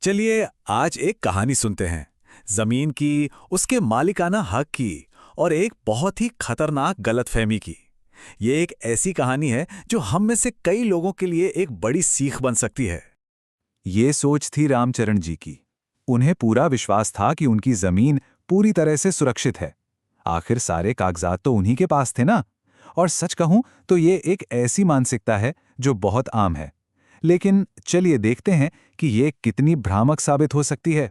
चलिए आज एक कहानी सुनते हैं। जमीन की, उसके मालिकाना हक की और एक बहुत ही खतरनाक गलतफहमी की। ये एक ऐसी कहानी है जो हम में से कई लोगों के लिए एक बड़ी सीख बन सकती है। ये सोच थी रामचरण जी की। उन्हें पूरा विश्वास था कि उनकी जमीन पूरी तरह से सुरक्षित है। आखिर सारे कागजात तो उन्हीं के पास थे ना। और सच कहूं तो ये एक ऐसी मानसिकता है जो बहुत आम है। लेकिन चलिए देखते हैं कि ये कितनी भ्रामक साबित हो सकती है।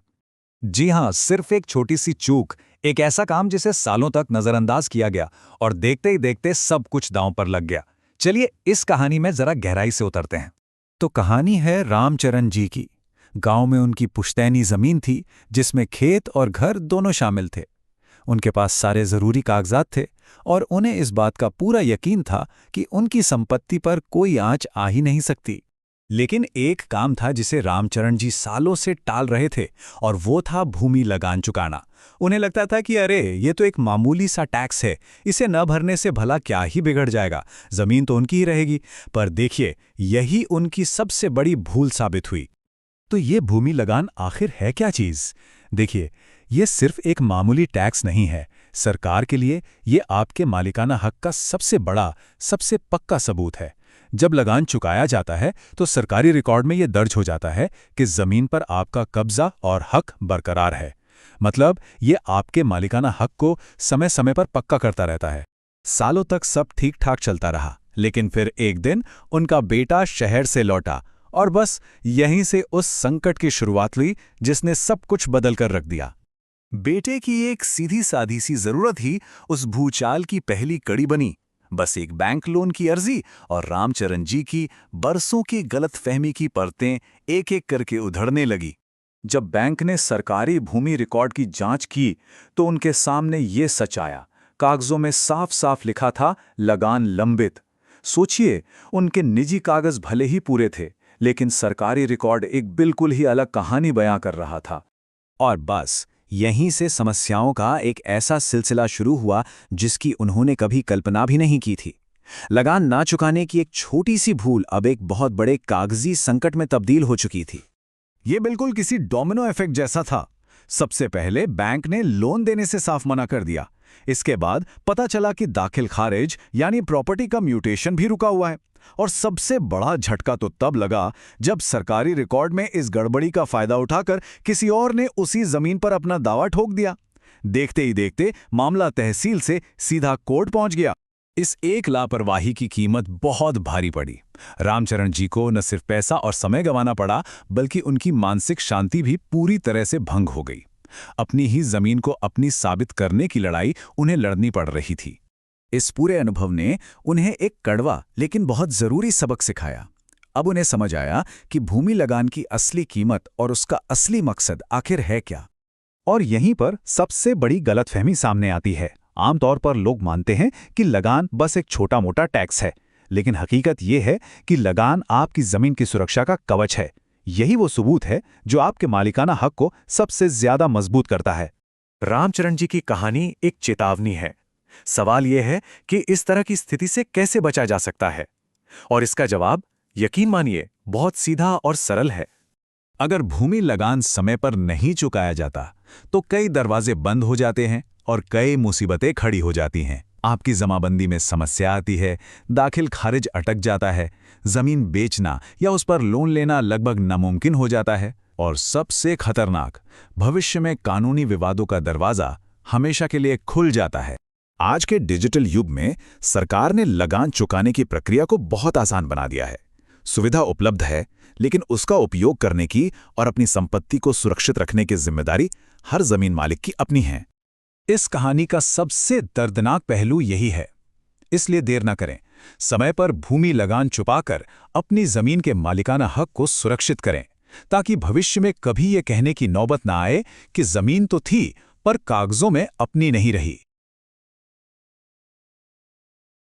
जी हाँ, सिर्फ एक छोटी सी चूक, एक ऐसा काम जिसे सालों तक नजरअंदाज किया गया और देखते ही देखते सब कुछ दांव पर लग गया। चलिए इस कहानी में जरा गहराई से उतरते हैं। तो कहानी है रामचरण जी की। गांव में उनकी पुश्तैनी जमीन थी जिसमें खेत और घर दोनों शामिल थे। उनके पास सारे जरूरी कागजात थे और उन्हें इस बात का पूरा यकीन था कि उनकी संपत्ति पर कोई आंच आ ही नहीं सकती। लेकिन एक काम था जिसे रामचरण जी सालों से टाल रहे थे, और वो था भूमि लगान चुकाना। उन्हें लगता था कि अरे ये तो एक मामूली सा टैक्स है, इसे न भरने से भला क्या ही बिगड़ जाएगा, जमीन तो उनकी ही रहेगी। पर देखिए, यही उनकी सबसे बड़ी भूल साबित हुई। तो ये भूमि लगान आखिर है क्या चीज? देखिए, ये सिर्फ एक मामूली टैक्स नहीं है। सरकार के लिए ये आपके मालिकाना हक का सबसे बड़ा, सबसे पक्का सबूत है। जब लगान चुकाया जाता है तो सरकारी रिकॉर्ड में ये दर्ज हो जाता है कि जमीन पर आपका कब्जा और हक बरकरार है। मतलब ये आपके मालिकाना हक को समय समय पर पक्का करता रहता है। सालों तक सब ठीक ठाक चलता रहा, लेकिन फिर एक दिन उनका बेटा शहर से लौटा और बस यहीं से उस संकट की शुरुआत हुई जिसने सब कुछ बदल कर रख दिया। बेटे की एक सीधी सादी सी जरूरत ही उस भूचाल की पहली कड़ी बनी। बस एक बैंक लोन की अर्जी और रामचरण जी की बरसों की गलतफहमी की परतें एक एक करके उधड़ने लगी। जब बैंक ने सरकारी भूमि रिकॉर्ड की जांच की तो उनके सामने ये सच आया। कागजों में साफ साफ लिखा था, लगान लंबित। सोचिए, उनके निजी कागज भले ही पूरे थे, लेकिन सरकारी रिकॉर्ड एक बिल्कुल ही अलग कहानी बयां कर रहा था। और बस यहीं से समस्याओं का एक ऐसा सिलसिला शुरू हुआ जिसकी उन्होंने कभी कल्पना भी नहीं की थी। लगान ना चुकाने की एक छोटी सी भूल अब एक बहुत बड़े कागजी संकट में तब्दील हो चुकी थी। ये बिल्कुल किसी डोमिनो इफेक्ट जैसा था। सबसे पहले बैंक ने लोन देने से साफ मना कर दिया। इसके बाद पता चला कि दाखिल खारिज यानी प्रॉपर्टी का म्यूटेशन भी रुका हुआ है। और सबसे बड़ा झटका तो तब लगा जब सरकारी रिकॉर्ड में इस गड़बड़ी का फायदा उठाकर किसी और ने उसी जमीन पर अपना दावा ठोक दिया। देखते ही देखते मामला तहसील से सीधा कोर्ट पहुंच गया। इस एक लापरवाही की कीमत बहुत भारी पड़ी। रामचरण जी को न सिर्फ पैसा और समय गंवाना पड़ा, बल्कि उनकी मानसिक शांति भी पूरी तरह से भंग हो गई। अपनी ही जमीन को अपनी साबित करने की लड़ाई उन्हें लड़नी पड़ रही थी। इस पूरे अनुभव ने उन्हें एक कड़वा लेकिन बहुत जरूरी सबक सिखाया। अब उन्हें समझ आया कि भूमि लगान की असली कीमत और उसका असली मकसद आखिर है क्या। और यहीं पर सबसे बड़ी गलतफहमी सामने आती है। आमतौर पर लोग मानते हैं कि लगान बस एक छोटा मोटा टैक्स है, लेकिन हकीकत यह है कि लगान आपकी जमीन की सुरक्षा का कवच है। यही वो सबूत है जो आपके मालिकाना हक को सबसे ज्यादा मजबूत करता है। रामचरण जी की कहानी एक चेतावनी है। सवाल यह है कि इस तरह की स्थिति से कैसे बचा जा सकता है, और इसका जवाब, यकीन मानिए, बहुत सीधा और सरल है। अगर भूमि लगान समय पर नहीं चुकाया जाता तो कई दरवाजे बंद हो जाते हैं और कई मुसीबतें खड़ी हो जाती हैं। आपकी जमाबंदी में समस्या आती है, दाखिल खारिज अटक जाता है, जमीन बेचना या उस पर लोन लेना लगभग नामुमकिन हो जाता है, और सबसे खतरनाक, भविष्य में कानूनी विवादों का दरवाजा हमेशा के लिए खुल जाता है। आज के डिजिटल युग में सरकार ने लगान चुकाने की प्रक्रिया को बहुत आसान बना दिया है। सुविधा उपलब्ध है, लेकिन उसका उपयोग करने की और अपनी संपत्ति को सुरक्षित रखने की जिम्मेदारी हर जमीन मालिक की अपनी है। इस कहानी का सबसे दर्दनाक पहलू यही है। इसलिए देर न करें, समय पर भूमि लगान चुकाकर अपनी जमीन के मालिकाना हक को सुरक्षित करें, ताकि भविष्य में कभी ये कहने की नौबत ना आए कि जमीन तो थी पर कागजों में अपनी नहीं रही।